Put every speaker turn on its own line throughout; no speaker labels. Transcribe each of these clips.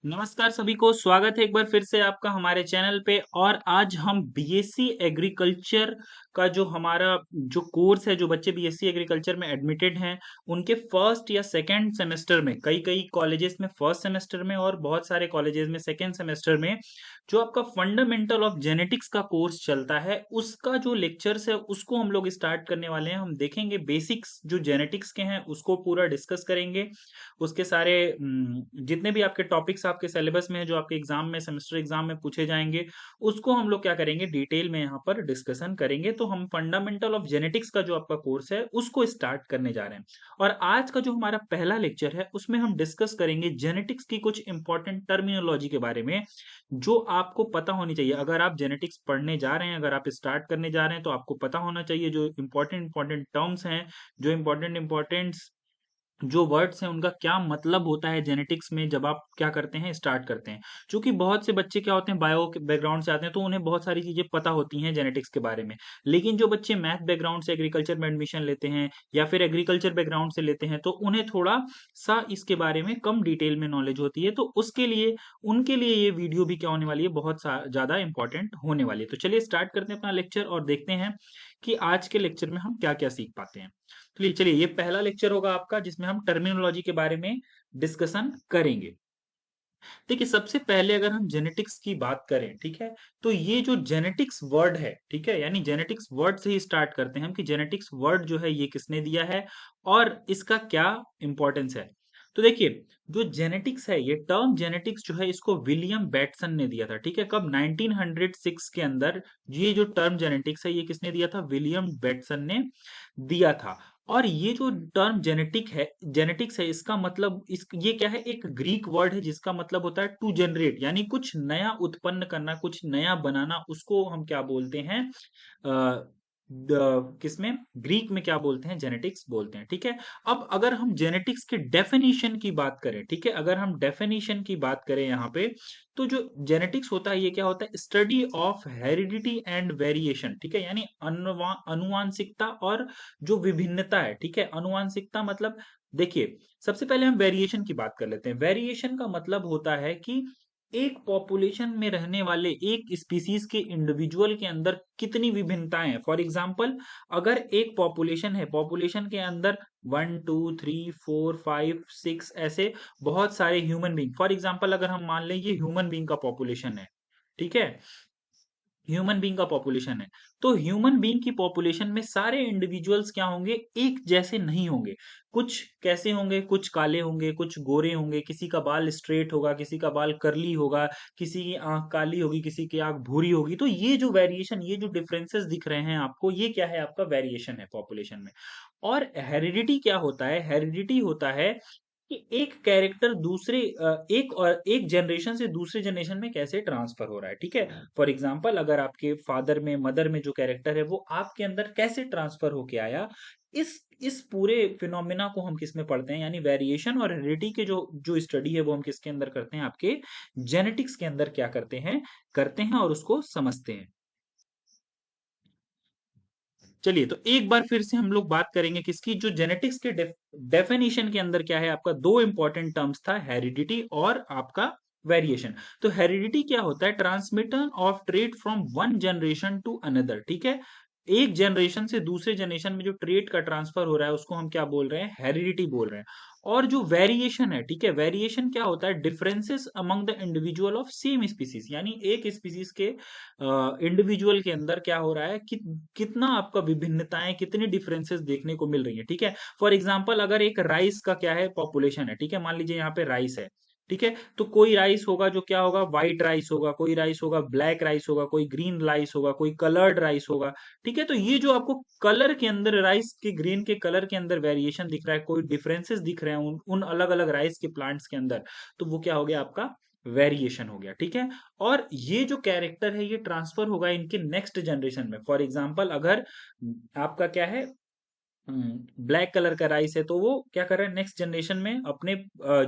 नमस्कार सभी को स्वागत है एक बार फिर से आपका हमारे चैनल पे। और आज हम बीएससी एग्रीकल्चर का जो हमारा जो कोर्स है, जो बच्चे बीएससी एग्रीकल्चर में एडमिटेड हैं उनके फर्स्ट या सेकंड सेमेस्टर में, कई कई कॉलेजेस में फर्स्ट सेमेस्टर में और बहुत सारे कॉलेजेस में सेकंड सेमेस्टर में जो आपका फंडामेंटल ऑफ जेनेटिक्स का कोर्स चलता है, उसका जो लेक्चर्स है उसको हम लोग स्टार्ट करने वाले हैं। हम देखेंगे बेसिक्स जो जेनेटिक्स के हैं उसको पूरा डिस्कस करेंगे। उसके सारे जितने भी आपके टॉपिक्स आपके सिलेबस में है, जो आपके एग्जाम में सेमेस्टर एग्जाम में पूछे जाएंगे, उसको हम लोग क्या करेंगे, डिटेल में यहाँ पर डिस्कशन करेंगे। तो हम फंडामेंटल ऑफ जेनेटिक्स का जो आपका कोर्स है उसको स्टार्ट करने जा रहे हैं। और आज का जो हमारा पहला लेक्चर है उसमें हम डिस्कस करेंगे जेनेटिक्स की कुछ इंपॉर्टेंट टर्मिनोलॉजी के बारे में, जो आपको पता होनी चाहिए। अगर आप जेनेटिक्स पढ़ने जा रहे हैं, अगर आप स्टार्ट करने जा रहे हैं, तो आपको पता होना चाहिए जो इंपॉर्टेंट टर्म्स हैं, जो इंपॉर्टेंट जो वर्ड्स हैं उनका क्या मतलब होता है जेनेटिक्स में, जब आप क्या करते हैं, स्टार्ट करते हैं। क्योंकि बहुत से बच्चे क्या होते हैं, बायो के बैकग्राउंड से आते हैं, तो उन्हें बहुत सारी चीजें पता होती हैं जेनेटिक्स के बारे में। लेकिन जो बच्चे मैथ बैकग्राउंड से एग्रीकल्चर में एडमिशन लेते हैं या फिर एग्रीकल्चर बैकग्राउंड से लेते हैं, तो उन्हें थोड़ा सा इसके बारे में कम डिटेल में नॉलेज होती है। तो उसके लिए उनके लिए ये वीडियो भी क्या होने वाली है, बहुत ज्यादा इंपॉर्टेंट होने वाली है। तो चलिए स्टार्ट करते हैं अपना लेक्चर और देखते हैं कि आज के लेक्चर में हम क्या क्या सीख पाते हैं। चलिए चलिए, ये पहला लेक्चर होगा आपका जिसमें हम टर्मिनोलॉजी के बारे में डिस्कशन करेंगे। देखिए, सबसे पहले अगर हम जेनेटिक्स की बात करें, ठीक है, तो ये जो जेनेटिक्स वर्ड है, ठीक है, यानी जेनेटिक्स वर्ड से ही स्टार्ट करते हैं हम कि जेनेटिक्स वर्ड जो है ये किसने दिया है और इसका क्या इंपॉर्टेंस है। तो देखिए, जो जेनेटिक्स है, ये टर्म जेनेटिक्स जो है इसको विलियम बैटसन ने दिया था। ठीक है, कब, 1906 के अंदर ये जो टर्म जेनेटिक्स है ये किसने दिया था, विलियम बैटसन ने दिया था। और ये जो टर्म जेनेटिक्स है, इसका मतलब ये क्या है, एक ग्रीक वर्ड है जिसका मतलब होता है टू जनरेट, यानी कुछ नया उत्पन्न करना, कुछ नया बनाना। उसको हम क्या बोलते हैं, किसमें, ग्रीक में क्या बोलते हैं, जेनेटिक्स बोलते हैं। ठीक है, अब अगर हम जेनेटिक्स के डेफिनेशन की बात करें, ठीक है, अगर हम डेफिनेशन की बात करें यहाँ पे, तो जो जेनेटिक्स होता है ये क्या होता है, study of heredity and variation. ठीक है, यानी अनुवांशिकता और जो विभिन्नता है। ठीक है, अनुवांशिकता मतलब, देखिए, सबसे पहले हम वेरिएशन की बात कर लेते हैं। वेरिएशन का मतलब होता है कि एक पॉपुलेशन में रहने वाले एक स्पीसीज के इंडिविजुअल के अंदर कितनी विभिन्नताएं हैं। फॉर एग्जांपल, अगर एक पॉपुलेशन है, पॉपुलेशन के अंदर 1 2 3 4 5 6 ऐसे बहुत सारे ह्यूमन बींग, फॉर एग्जांपल अगर हम मान लें ये ह्यूमन बींग का पॉपुलेशन है, ठीक है, ह्यूमन बीइंग का पॉपुलेशन है, तो ह्यूमन बीइंग की पॉपुलेशन में सारे इंडिविजुअल्स क्या होंगे, एक जैसे नहीं होंगे। कुछ कैसे होंगे, कुछ काले होंगे, कुछ गोरे होंगे, किसी का बाल स्ट्रेट होगा, किसी का बाल करली होगा, किसी की आंख काली होगी, किसी की आंख भूरी होगी। तो ये जो वेरिएशन, ये जो डिफरेंसेस दिख रहे हैं आपको, ये क्या है, आपका वेरिएशन है पॉपुलेशन में। और हेरिडिटी क्या होता है, हेरिडिटी होता है कि एक कैरेक्टर एक जनरेशन से दूसरे जनरेशन में कैसे ट्रांसफर हो रहा है। ठीक है, फॉर एग्जाम्पल अगर आपके फादर में, मदर में जो कैरेक्टर है वो आपके अंदर कैसे ट्रांसफर होके आया, इस पूरे फिनोमिना को हम किस में पढ़ते हैं, यानी वेरिएशन और हेरिडिटी के जो जो स्टडी है वो हम किसके अंदर करते हैं, आपके जेनेटिक्स के अंदर क्या करते हैं और उसको समझते हैं। चलिए, तो एक बार फिर से हम लोग बात करेंगे किसकी, जो जेनेटिक्स के डेफिनेशन के अंदर क्या है, आपका दो इंपॉर्टेंट टर्म्स था, हेरिडिटी और आपका वेरिएशन। तो हेरिडिटी क्या होता है, transmission of trait from one generation to another. ठीक है, एक जनरेशन से दूसरे जनरेशन में जो ट्रेट का ट्रांसफर हो रहा है उसको हम क्या बोल रहे हैं, हेरिडिटी बोल रहे हैं। और जो वेरिएशन है, ठीक है, वेरिएशन क्या होता है, differences among the individual of same species, यानी एक स्पीसीज के इंडिविजुअल के अंदर क्या हो रहा है कि कितना आपका विभिन्नताएं, कितनी डिफरेंसेस देखने को मिल रही है। ठीक है, फॉर एग्जांपल अगर एक राइस का क्या है, पॉपुलेशन है, ठीक है, मान लीजिए यहाँ पे राइस है, ठीक है, तो कोई राइस होगा जो क्या होगा, व्हाइट राइस होगा, कोई राइस होगा ब्लैक राइस होगा, कोई ग्रीन राइस होगा, कोई कलर्ड राइस होगा। ठीक है, तो ये जो आपको कलर के अंदर, राइस के ग्रीन के कलर के अंदर वेरिएशन दिख रहा है, कोई डिफरेंसेस दिख रहे हैं उन अलग अलग राइस के प्लांट्स के अंदर, तो वो क्या हो गया, आपका वेरिएशन हो गया। ठीक है, और ये जो कैरेक्टर है ये ट्रांसफर होगा इनके नेक्स्ट जनरेशन में। फॉर एग्जांपल अगर आपका क्या है, ब्लैक कलर का राइस है, तो वो क्या कर रहा है, नेक्स्ट जनरेशन में अपने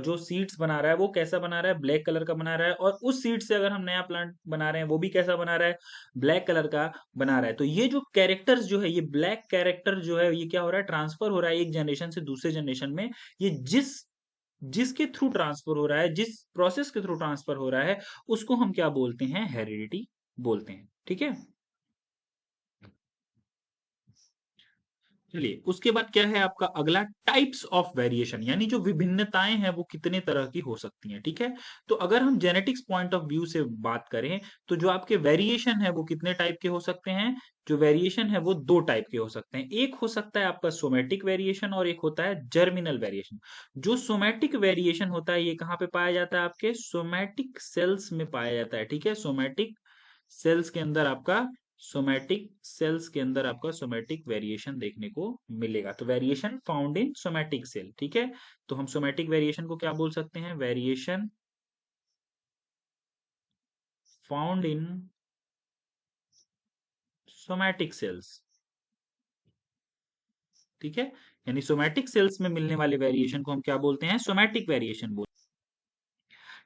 जो सीड्स बना रहा है वो कैसा बना रहा है, ब्लैक कलर का बना रहा है। और उस सीड से अगर हम नया प्लांट बना रहे हैं वो भी कैसा बना रहा है, ब्लैक कलर का बना रहा है। तो ये जो कैरेक्टर्स जो है, ये ब्लैक कैरेक्टर जो है, ये क्या हो रहा है, ट्रांसफर हो रहा है एक जनरेशन से दूसरे जनरेशन में। ये जिस जिसके थ्रू ट्रांसफर हो रहा है, जिस प्रोसेस के थ्रू ट्रांसफर हो रहा है, उसको हम क्या बोलते हैं? हेरिडिटी बोलते हैं। ठीक है, चलिए उसके बाद क्या है आपका अगला? टाइप्स ऑफ वेरिएशन, यानी जो विभिन्नताएं हैं वो कितने तरह की हो सकती हैं। ठीक है, तो अगर हम जेनेटिक्स पॉइंट ऑफ व्यू से बात करें तो जो आपके वेरिएशन है वो कितने टाइप के हो सकते हैं? जो वेरिएशन है वो दो टाइप के हो सकते हैं। एक हो सकता है आपका सोमेटिक वेरिएशन और एक होता है जर्मिनल वेरिएशन। जो सोमेटिक वेरिएशन होता है ये कहाँ पे पाया जाता है? आपके सोमेटिक सेल्स में पाया जाता है। ठीक है, सोमेटिक सेल्स के अंदर आपका सोमेटिक सेल्स के अंदर आपका सोमेटिक वेरिएशन देखने को मिलेगा। तो variation found in somatic cell. ठीक है, तो हम सोमेटिक वेरिएशन को क्या बोल सकते हैं? Variation found in somatic cells. ठीक है, यानी सोमेटिक सेल्स में मिलने वाले वेरिएशन को हम क्या बोलते हैं? सोमेटिक वेरिएशन बोलते हैं।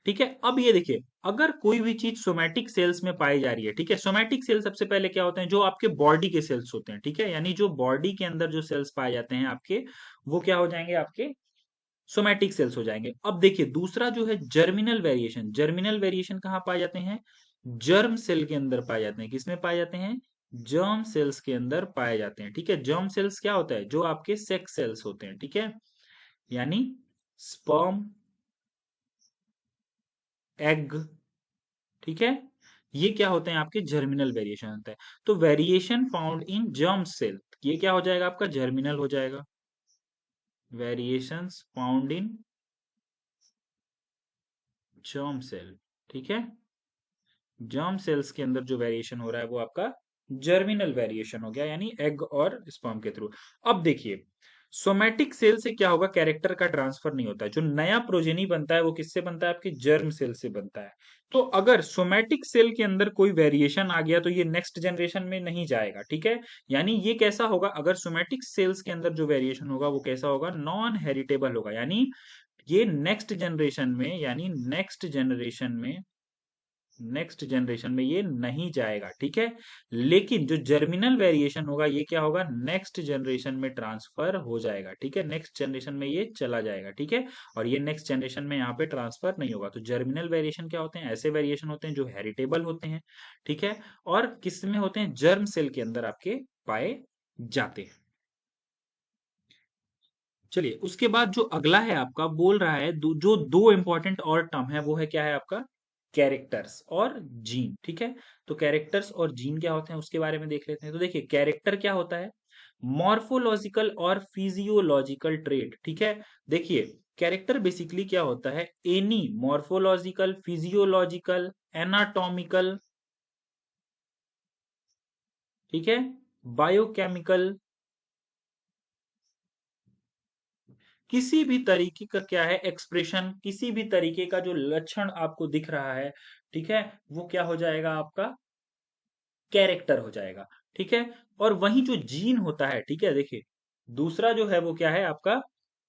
ठीक है, अब ये देखिए, अगर कोई भी चीज सोमेटिक सेल्स में पाई जा रही है, ठीक है, सोमेटिक सेल सबसे पहले क्या होते हैं? जो आपके बॉडी के सेल्स होते हैं। ठीक है, यानी जो बॉडी के अंदर जो सेल्स पाए जाते हैं आपके, वो क्या हो जाएंगे? आपके सोमैटिक सेल्स हो जाएंगे। अब देखिए दूसरा जो है जर्मिनल वेरिएशन। जर्मिनल वेरिएशन कहाँ पाए जाते हैं? जर्म सेल के अंदर पाए जाते हैं। किसमें पाए जाते हैं? जर्म सेल्स के अंदर पाए जाते हैं। ठीक है, जर्म सेल्स क्या होता है? जो आपके सेक्स सेल्स होते हैं। ठीक है, यानी स्पर्म, एग। ठीक है, ये क्या होते हैं? आपके जर्मिनल वेरिएशन होता है। तो variation found in germ cell, ये क्या हो जाएगा? आपका जर्मिनल हो जाएगा। Variations found in germ cell. ठीक है, जर्म सेल्स के अंदर जो वेरिएशन हो रहा है वो आपका जर्मिनल वेरिएशन हो गया, यानी एग और स्पर्म के थ्रू। अब देखिए सोमैटिक सेल से क्या होगा? कैरेक्टर का ट्रांसफर नहीं होता है। जो नया प्रोजेनी बनता है वो किससे बनता है? आपके जर्म सेल से बनता है। तो अगर सोमैटिक सेल के अंदर कोई वेरिएशन आ गया तो ये नेक्स्ट जनरेशन में नहीं जाएगा। ठीक है, यानी ये कैसा होगा? अगर सोमैटिक सेल्स के अंदर जो वेरिएशन होगा वो कैसा होगा? नॉन हेरिटेबल होगा, यानी ये नेक्स्ट जनरेशन में, यानी नेक्स्ट जनरेशन में ये नहीं जाएगा। ठीक है, लेकिन जो जर्मिनल वेरिएशन होगा ये क्या होगा? नेक्स्ट जनरेशन में ट्रांसफर हो जाएगा। ठीक है, नेक्स्ट जनरेशन में ये चला जाएगा। ठीक है, और ये नेक्स्ट जनरेशन में यहाँ पे ट्रांसफर नहीं होगा। तो जर्मिनल वेरिएशन क्या होते हैं? ऐसे वेरिएशन होते हैं जो हेरिटेबल होते हैं। ठीक है, और किस में होते हैं? जर्म सेल के अंदर आपके पाए जाते हैं। चलिए उसके बाद जो अगला है आपका बोल रहा है जो दो इंपॉर्टेंट और टर्म है वो है क्या है आपका? कैरेक्टर्स और जीन। ठीक है, तो कैरेक्टर्स और जीन क्या होते हैं उसके बारे में देख लेते हैं। तो देखिए कैरेक्टर क्या होता है? मॉर्फोलॉजिकल और फिजियोलॉजिकल ट्रेट। ठीक है, देखिए कैरेक्टर बेसिकली क्या होता है? एनी मॉर्फोलॉजिकल, फिजियोलॉजिकल, एनाटॉमिकल, ठीक है, बायोकेमिकल, किसी भी तरीके का क्या है? एक्सप्रेशन, किसी भी तरीके का जो लक्षण आपको दिख रहा है, ठीक है, वो क्या हो जाएगा? आपका कैरेक्टर हो जाएगा। ठीक है, और वही जो जीन होता है, ठीक है, देखिए दूसरा जो है वो क्या है? आपका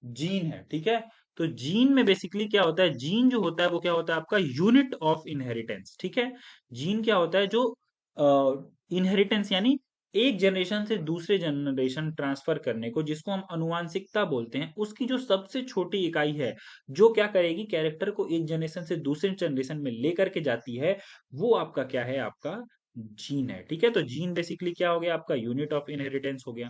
जीन है। ठीक है, तो जीन में बेसिकली क्या होता है? जीन जो होता है वो क्या होता है? आपका यूनिट ऑफ इनहेरिटेंस। ठीक है, जीन क्या होता है? जो इनहेरिटेंस, यानी एक जनरेशन से दूसरे जनरेशन ट्रांसफर करने को, जिसको हम अनुवांशिकता बोलते हैं, उसकी जो सबसे छोटी इकाई है जो क्या करेगी? कैरेक्टर को एक जनरेशन से दूसरे जनरेशन में लेकर के जाती है, वो आपका क्या है? आपका जीन है। ठीक है, तो जीन बेसिकली क्या हो गया? आपका यूनिट ऑफ इनहेरिटेंस हो गया।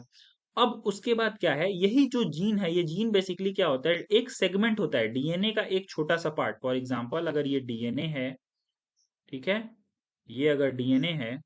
अब उसके बाद क्या है? यही जो जीन है, ये जीन बेसिकली क्या होता है? एक सेगमेंट होता है डीएनए का, एक छोटा सा पार्ट। फॉर एग्जांपल अगर ये डीएनए है, ठीक है, ये अगर डीएनए है,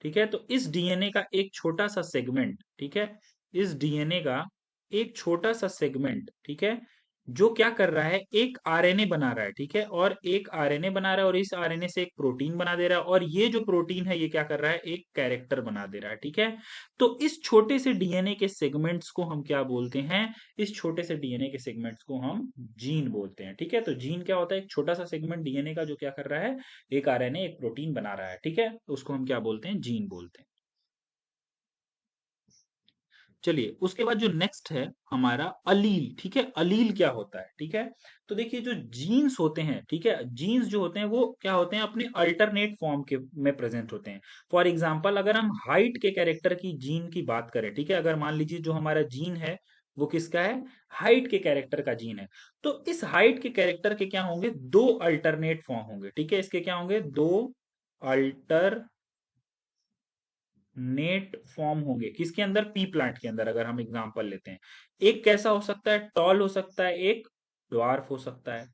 ठीक है, तो इस डीएनए का एक छोटा सा सेगमेंट, ठीक है, इस डीएनए का एक छोटा सा सेगमेंट, ठीक है, जो क्या कर रहा है? एक आरएनए बना रहा है। ठीक है, और एक आरएनए बना रहा है और इस आरएनए से एक प्रोटीन बना दे रहा है, और ये जो प्रोटीन है ये क्या कर रहा है? एक कैरेक्टर बना दे रहा है। ठीक है, तो इस छोटे से डीएनए के सेगमेंट्स को हम क्या बोलते हैं? इस छोटे से डीएनए के सेगमेंट्स को हम जीन बोलते हैं। ठीक है, तो जीन क्या होता है? एक छोटा सा सेगमेंट डीएनए का जो क्या कर रहा है? एक आरएनए, एक प्रोटीन बना रहा है। ठीक है, उसको हम क्या बोलते हैं? जीन बोलते हैं। चलिए उसके बाद जो नेक्स्ट है हमारा अलील। ठीक है, अलील क्या होता है? ठीक है, तो देखिए जो जीन्स होते हैं, ठीक है, जीन्स जो होते हैं वो क्या होते हैं? अपने अल्टरनेट फॉर्म के में प्रेजेंट होते हैं। फॉर एग्जांपल अगर हम हाइट के कैरेक्टर की जीन की बात करें, ठीक है, अगर मान लीजिए जो हमारा जीन है वो किसका है? हाइट के कैरेक्टर का जीन है। तो इस हाइट के कैरेक्टर के क्या होंगे? दो अल्टरनेट फॉर्म होंगे, ठीक है। इसके क्या होंगे? दो अल्टरनेट फॉर्म होंगे, किसके अंदर? पी प्लांट के अंदर। अगर हम एग्जांपल लेते हैं, एक कैसा हो सकता है? टॉल हो सकता है, एक ड्वार्फ हो सकता है,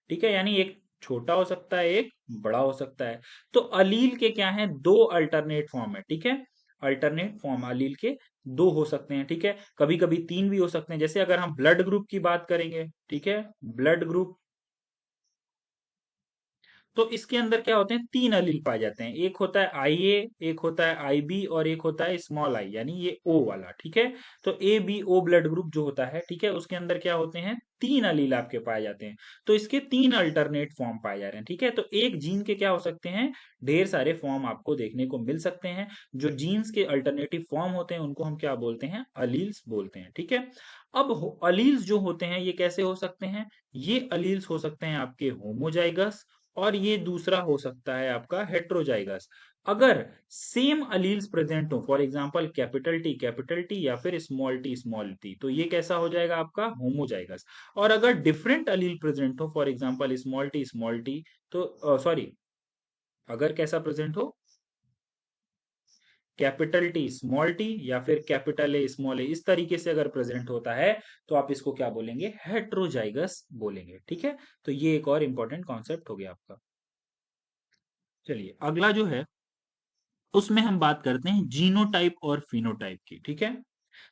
ठीक है। यानी एक छोटा हो सकता है, एक बड़ा हो सकता है। तो अलील के क्या है? दो अल्टरनेट फॉर्म है, ठीक है। अल्टरनेट फॉर्म अलील के दो हो सकते हैं, ठीक है। कभी कभी तीन भी हो सकते हैं। जैसे अगर हम ब्लड ग्रुप की बात करेंगे, ठीक है, ब्लड ग्रुप, तो इसके अंदर क्या होते हैं? तीन अलील पाए जाते हैं। एक होता है आई ए, एक होता है आई बी, और एक होता है स्मॉल आई, यानी ये ओ वाला, ठीक है। तो A B O blood group जो होता है, ठीक है, उसके अंदर क्या होते हैं? तीन अलील आपके पाए जाते हैं। तो इसके तीन अल्टरनेट फॉर्म पाए जा रहे हैं, ठीक है। तो एक जीन के क्या हो सकते हैं? ढेर सारे फॉर्म आपको देखने को मिल सकते हैं। जो जीन्स के अल्टरनेटिव फॉर्म होते हैं उनको हम क्या बोलते हैं? अलील्स बोलते हैं, ठीक है। अब अलील्स जो होते हैं ये कैसे हो सकते हैं? ये अलील्स हो सकते हैं आपके होमोजाइगस, और ये दूसरा हो सकता है आपका हेट्रोजाइगस। अगर सेम अलील्स प्रेजेंट हो, फॉर एग्जांपल कैपिटल टी या फिर स्मॉल टी, तो ये कैसा हो जाएगा? आपका होमोजाइगस। और अगर डिफरेंट अलील प्रेजेंट हो, फॉर एग्जांपल स्मॉल टी, तो सॉरी, अगर कैसा प्रेजेंट हो? कैपिटल टी या फिर कैपिटल ए स्मॉल ए, इस तरीके से अगर प्रेजेंट होता है तो आप इसको क्या बोलेंगे? हेट्रोजाइगस बोलेंगे, ठीक है। तो ये एक और इंपॉर्टेंट कॉन्सेप्ट हो गया आपका। चलिए अगला जो है उसमें हम बात करते हैं जीनोटाइप और फिनोटाइप की, ठीक है।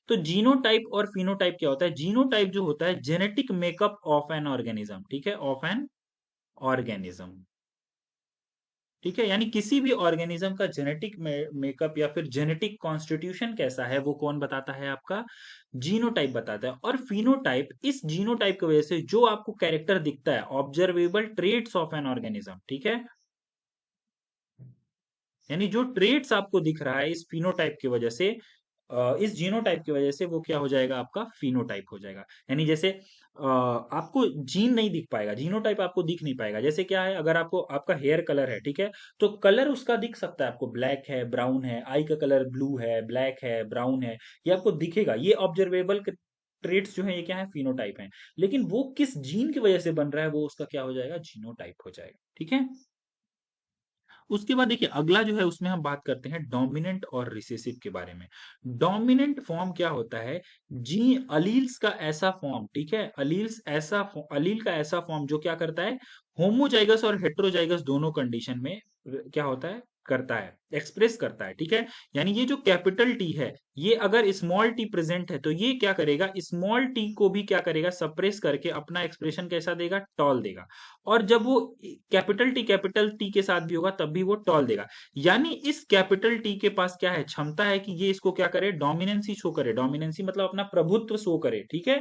तो जीनोटाइप और फिनोटाइप क्या होता है? जीनोटाइप जो होता है genetic makeup of an organism, ठीक है, ऑफ एन ऑर्गेनिज्म, ठीक है। यानी किसी भी ऑर्गेनिज्म का जेनेटिक मेकअप या फिर जेनेटिक कॉन्स्टिट्यूशन कैसा है, वो कौन बताता है? आपका जीनोटाइप बताता है। और फिनोटाइप, इस जीनोटाइप की वजह से जो आपको कैरेक्टर दिखता है, observable traits of an organism, ठीक है, यानी जो ट्रेट्स आपको दिख रहा है इस फिनोटाइप की वजह से, इस जीनोटाइप की वजह से, वो क्या हो जाएगा? आपका फिनोटाइप हो जाएगा। यानी जैसे आपको जीन नहीं दिख पाएगा, जीनोटाइप आपको दिख नहीं पाएगा। जैसे क्या है? अगर आपको, आपका हेयर कलर है, ठीक है, तो कलर उसका दिख सकता है आपको, ब्लैक है, ब्राउन है, आई का कलर ब्लू है, ब्लैक है, ब्राउन है, ये आपको दिखेगा। ये ऑब्जर्वेबल ट्रेट्स जो है ये क्या है? फिनोटाइप है। लेकिन वो किस जीन की वजह से बन रहा है, वो उसका क्या हो जाएगा? जीनोटाइप हो जाएगा, ठीक है। उसके बाद देखिए अगला जो है उसमें हम बात करते हैं डोमिनेंट और रिसेसिव के बारे में। डोमिनेंट फॉर्म क्या होता है? जी अलील्स का ऐसा फॉर्म, ठीक है, अलील का ऐसा फॉर्म जो क्या करता है? होमोजाइगस और हेट्रोजाइगस दोनों कंडीशन में क्या होता है? करता है, एक्सप्रेस करता है, ठीक है। यानी ये जो कैपिटल टी है, ये अगर स्मॉल टी प्रेजेंट है तो ये क्या करेगा? स्मॉल टी को भी क्या करेगा? सप्रेस करके अपना एक्सप्रेशन कैसा देगा? टॉल देगा। और जब वो कैपिटल टी के साथ भी होगा तब भी वो टॉल देगा। यानी इस कैपिटल टी के पास क्या है? क्षमता है कि ये इसको क्या करे? डोमिनेंसी शो करे। डोमिनेंसी मतलब अपना प्रभुत्व शो करे, ठीक है।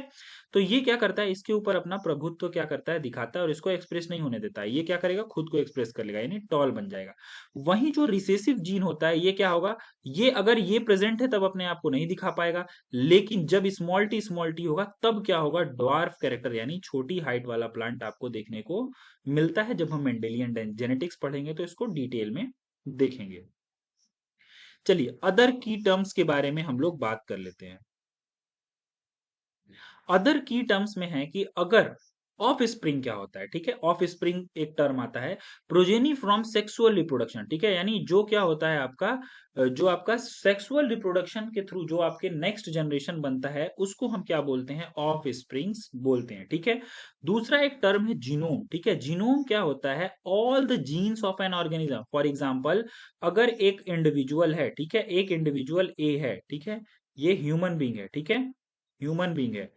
तो ये क्या करता है? इसके ऊपर अपना प्रभुत्व क्या करता है? दिखाता है, और इसको एक्सप्रेस नहीं होने देता है। ये क्या करेगा? खुद को एक्सप्रेस कर लेगा, यानी टॉल बन जाएगा। वहीं जो रिसेसिव जीन होता है ये क्या होगा? ये अगर ये प्रेजेंट है तब अपने आप को नहीं दिखा पाएगा, लेकिन जब स्मॉल टी होगा तब क्या होगा? ड्वार्फ कैरेक्टर, यानी छोटी हाइट वाला प्लांट आपको देखने को मिलता है। जब हम मेंडेलियन जेनेटिक्स पढ़ेंगे तो इसको डिटेल में देखेंगे। चलिए अदर की टर्म्स के बारे में हम लोग बात कर लेते हैं। अदर की टर्म्स में है कि अगर ऑफ स्प्रिंग क्या होता है, ठीक है। ऑफ स्प्रिंग एक टर्म आता है, प्रोजेनी फ्रॉम सेक्सुअल रिप्रोडक्शन, ठीक है। यानी जो क्या होता है आपका, जो आपका सेक्सुअल रिप्रोडक्शन के थ्रू जो आपके नेक्स्ट जनरेशन बनता है उसको हम क्या बोलते हैं? ऑफ स्प्रिंग्स बोलते हैं, ठीक है। दूसरा एक टर्म है जीनोम, ठीक है। जीनोम क्या होता है? All the jeans of an organism. For example, अगर एक इंडिविजुअल है, ठीक है, एक इंडिविजुअल ए है, ठीक है, ये ह्यूमन बींग है, ठीक है, ह्यूमन बींग है,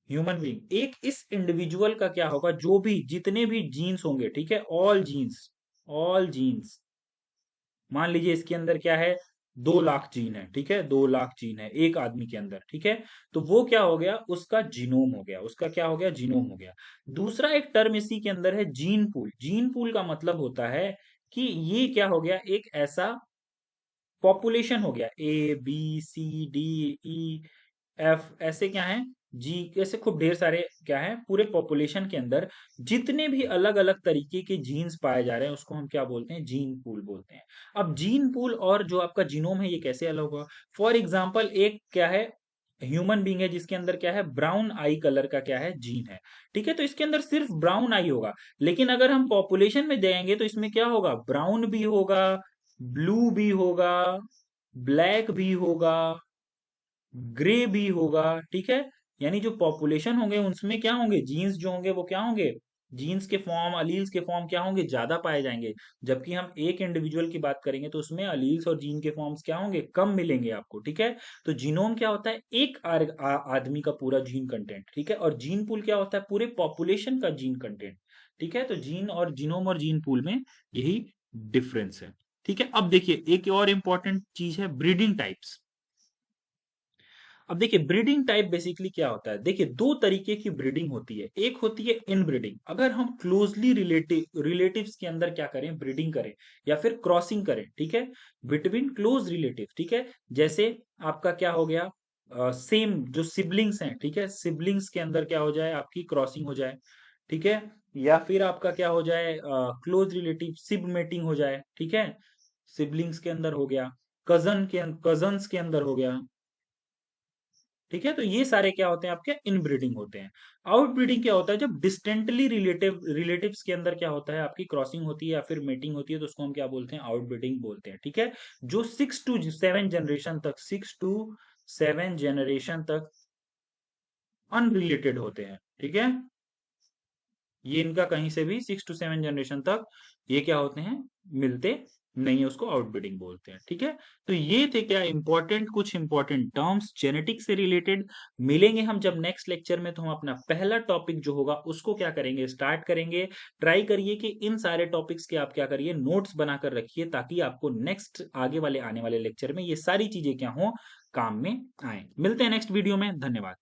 ह्यूमन बीइंग, एक इस इंडिविजुअल का क्या होगा? जो भी जितने भी जीन्स होंगे, ठीक है, ऑल जीन्स, मान लीजिए इसके अंदर क्या है? 2 लाख जीन है, ठीक है, 2 लाख जीन है एक आदमी के अंदर, ठीक है। तो वो क्या हो गया? उसका जीनोम हो गया, उसका क्या हो गया? जीनोम हो गया। दूसरा एक टर्म इसी के अंदर है जीन पूल। जीन पूल का मतलब होता है कि ये क्या हो गया? एक ऐसा पॉपुलेशन हो गया, A B C D E F, ऐसे क्या है? जी, ऐसे खूब ढेर सारे क्या है? पूरे पॉपुलेशन के अंदर जितने भी अलग अलग तरीके के जीन्स पाए जा रहे हैं उसको हम क्या बोलते हैं? जीन पूल बोलते हैं। अब जीन पूल और जो आपका जीनोम है ये कैसे अलग होगा? फॉर एग्जाम्पल एक क्या है? ह्यूमन बींग है जिसके अंदर क्या है, ब्राउन आई कलर का क्या है, जीन है। ठीक है, तो इसके अंदर सिर्फ ब्राउन आई होगा। लेकिन अगर हम पॉपुलेशन में जाएंगे तो इसमें क्या होगा, ब्राउन भी होगा, ब्लू भी होगा, ब्लैक भी होगा, ग्रे भी होगा। ठीक है, यानी जो पॉपुलेशन होंगे उसमें क्या होंगे, जीन्स जो होंगे वो क्या होंगे, जीन्स के फॉर्म, अलील्स के फॉर्म क्या होंगे, ज्यादा पाए जाएंगे। जबकि हम एक इंडिविजुअल की बात करेंगे तो उसमें अलील्स और जीन के फॉर्म्स क्या होंगे, कम मिलेंगे आपको। ठीक है, तो जीनोम क्या होता है, एक आदमी का पूरा जीन कंटेंट। ठीक है, और जीन पूल क्या होता है, पूरे पॉपुलेशन का जीन कंटेंट। ठीक है, तो जीन और जीनोम और जीन पूल में यही डिफरेंस है। ठीक है, अब देखिए एक और इंपॉर्टेंट चीज है, ब्रीडिंग टाइप्स। अब देखिए ब्रीडिंग टाइप बेसिकली क्या होता है, देखिए दो तरीके की ब्रीडिंग होती है। एक होती है इन ब्रीडिंग, अगर हम क्लोजली रिलेटिव्स के अंदर क्या करें, ब्रीडिंग करें या फिर क्रॉसिंग करें। ठीक है, बिटवीन क्लोज रिलेटिव। ठीक है, जैसे आपका क्या हो गया, सेम जो सिबलिंग्स हैं, ठीक है, सिबलिंग्स के अंदर क्या हो जाए, आपकी क्रॉसिंग हो जाए। ठीक है, या फिर आपका क्या हो जाए, क्लोज रिलेटिव सिब मेटिंग हो जाए। ठीक है, सिबलिंग्स के अंदर हो गया, कजन्स के अंदर हो गया। ठीक है, तो ये सारे क्या होते हैं, आपके इनब्रीडिंग होते हैं। आउटब्रीडिंग क्या होता है, जब डिस्टेंटली रिलेटिव्स के अंदर क्या होता है, आपकी क्रॉसिंग होती है या फिर मेटिंग होती है, तो उसको हम क्या बोलते हैं, आउटब्रीडिंग बोलते हैं। ठीक है, जो 6 to 7 जनरेशन तक अनरिलेटेड होते हैं। ठीक है, ये इनका कहीं से भी 6 to 7 जनरेशन तक ये क्या होते हैं, मिलते नहीं है, उसको आउटब्रीडिंग बोलते हैं। ठीक है, तो ये थे क्या इंपॉर्टेंट, कुछ इंपॉर्टेंट टर्म्स जेनेटिक्स से रिलेटेड। मिलेंगे हम जब नेक्स्ट लेक्चर में, तो हम अपना पहला टॉपिक जो होगा उसको क्या करेंगे, स्टार्ट करेंगे। ट्राई करिए कि इन सारे टॉपिक्स के आप क्या करिए, नोट्स बनाकर रखिए, ताकि आपको नेक्स्ट आगे वाले आने वाले लेक्चर में ये सारी चीजें क्या हो, काम में आए। मिलते हैं नेक्स्ट वीडियो में, धन्यवाद।